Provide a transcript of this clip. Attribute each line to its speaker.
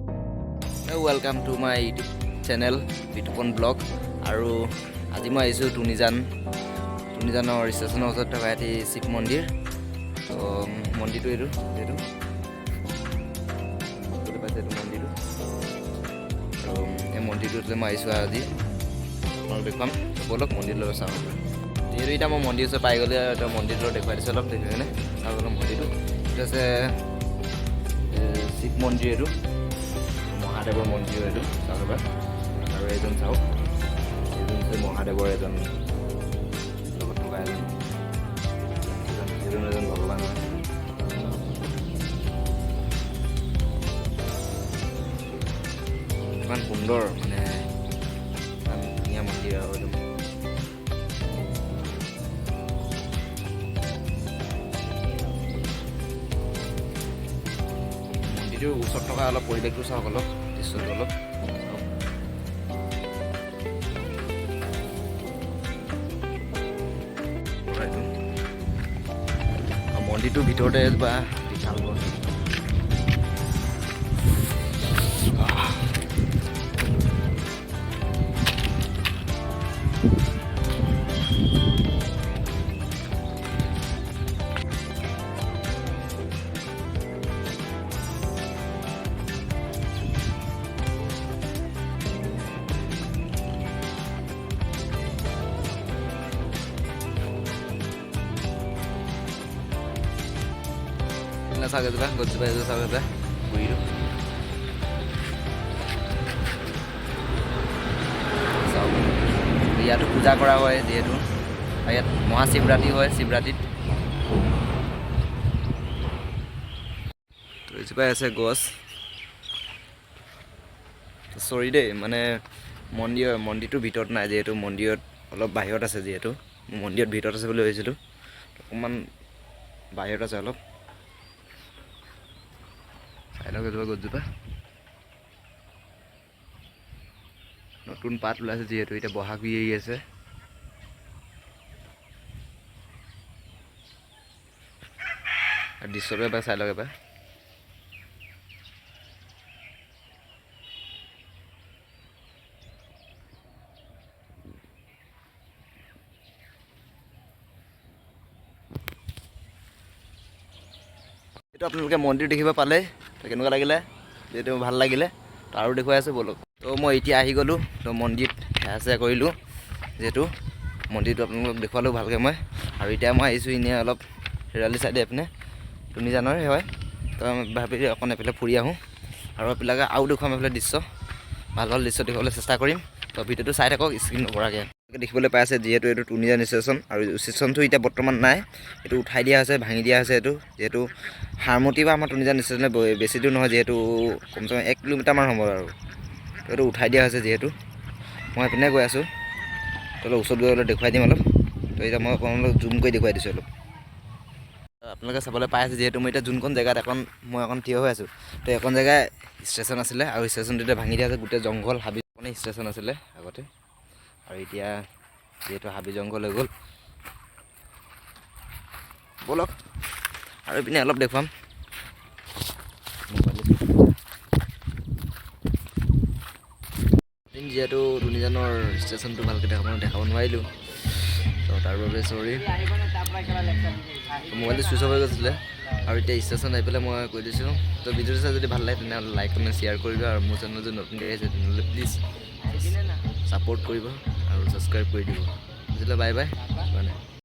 Speaker 1: Welcome to my YouTube channel Bitupon Blog আৰু আজি মই আহিছোঁ টুনিজানৰ ষ্টেচনৰ ওচৰত থকা এটি শিৱ মন্দিৰ তো মন্দিৰটো এইটো পাইছে এইটো মন্দিৰটো আৰু এই মন্দিৰটোতে মই আহিছোঁ আজি আপোনালোক দেখুৱাম ব'লক মন্দিৰলৈ চাওঁ যিহেতু এতিয়া মই মন্দিৰ ওচৰত পাই গ'লে এতিয়া মন্দিৰটো দেখুৱাই দিছোঁ অলপ দেখুৱাইনে চাওঁ অলপ মন্দিৰটো এইটো আছে শিৱ মন্দিৰ এইটো মহাদেৱৰ মন্দিৰ এইটো চাওঁ আৰু এজন চাওক এজন হৈছে মহাদেৱৰ এজন লগত থকা এজন ভগৱান হয় ইমান সুন্দৰ মানে ইমান ধুনীয়া মন্দিৰ আৰু একদম মন্দিৰটোৰ ওচৰত থকা অলপ পৰিৱেশটো চাওক অলপ দৃশ্যটো অলপ মন্দিৰটোৰ ভিতৰতে বা বিশাল saga juga, gue coba itu saga biru. ইয়াতো পূজা কৰা হয় যিহেতু ইয়াত মহাশিৱৰাত্ৰি হয় শিৱৰাত্ৰিত তো এজোপা আছে গছ চৰি দেই মানে মন্দিৰটোৰ ভিতৰত নাই যিহেতু মন্দিৰত অলপ বাহিৰত আছে যিহেতু মন্দিৰত ভিতৰত আছে বুলি ভাবিছিলোঁ অকণমান বাহিৰত আছে অলপ গছজোপা নতুন পাত ওলাইছে যিহেতু এতিয়া বহাগ বিহি আছে আৰু দৃশ্যটো এবাৰ চাই লওক এবাৰ এইটো আপোনালোকে মন্দিৰ দেখিব পালে কেনেকুৱা লাগিলে যিহেতু ভাল লাগিলে তো আৰু দেখুৱাই আছোঁ ব'লক তো মই এতিয়া আহি গ'লোঁ তো মন্দিৰত সেৱা চেৱা কৰিলোঁ যিহেতু মন্দিৰটো আপোনালোকক দেখুৱালোঁ ভালকৈ মই আৰু এতিয়া মই আহিছোঁ এনেই অলপ হেৰালি চাইডে এইপিনে টুনিজানৰ হয় তো আমি ভাবিলোঁ অকণ এইফালে ফুৰি আহোঁ আৰু আপোনালোকে আৰু দেখুৱাম এইফালে দৃশ্য ভাল ভাল দৃশ্য দেখুৱাবলৈ চেষ্টা কৰিম তো ভিডিঅ'টো চাই থাকক স্ক্ৰীন নকৰাকৈ দেখিবলৈ পাই আছে যিহেতু এইটো টুনিজান ষ্টেচন আৰু ষ্টেচনটো এতিয়া বৰ্তমান নাই এইটো উঠাই দিয়া হৈছে ভাঙি দিয়া হৈছে এইটো যিহেতু হাৰমতি বা আমাৰ টুনিজান ষ্টেচনে বেছি দূৰ নহয় যিহেতু কমচে কম 1 কিলোমিটাৰমান হ'ব আৰু তো এইটো উঠাই দিয়া হৈছে যিহেতু মই এইপিনে গৈ আছোঁ তো অলপ ওচৰত গৈ অলপ দেখুৱাই দিম অলপ তো এতিয়া মই আপোনালোক জুম কৰি দেখুৱাই দিছোঁ অলপ আপোনালোকে চাবলৈ পাই আছে যিহেতু মই এতিয়া যোনখন জেগাত মই এখন থিয় হৈ আছোঁ তো এখন জেগা ষ্টেচন আছিলে আৰু ষ্টেচনটো এতিয়া ভাঙি দিয়া আছে গোটেই জংঘল হাবি ষ্টেচন আছিলে আগতে আৰু এতিয়া যিহেতু হাবি জংঘল হৈ গ'ল ব'লক আৰু এইপিনে অলপ দেখুৱাম যিহেতু টুনিজানৰ ষ্টেচনটো ভালকৈ দেখাব নোৱাৰিলোঁ তো তাৰ বাবে চৰি মোবাইলটো চুইচ অফ হৈ গৈছিলে আৰু এতিয়া ষ্টেচন আহি পেলাই মই কৈ দিছোঁ তো ভিডিঅ'টো চাই যদি ভাল লাগে তেনেহ'লে লাইক কমেণ্ট শ্বেয়াৰ কৰিবা আৰু মোৰ চেনেল যদি নতুনকৈ আহিছে তেনেহ'লে প্লিজ ছাপোৰ্ট কৰিব আৰু ছাবস্ক্ৰাইব কৰি দিব বুজিলে বাই বাই মানে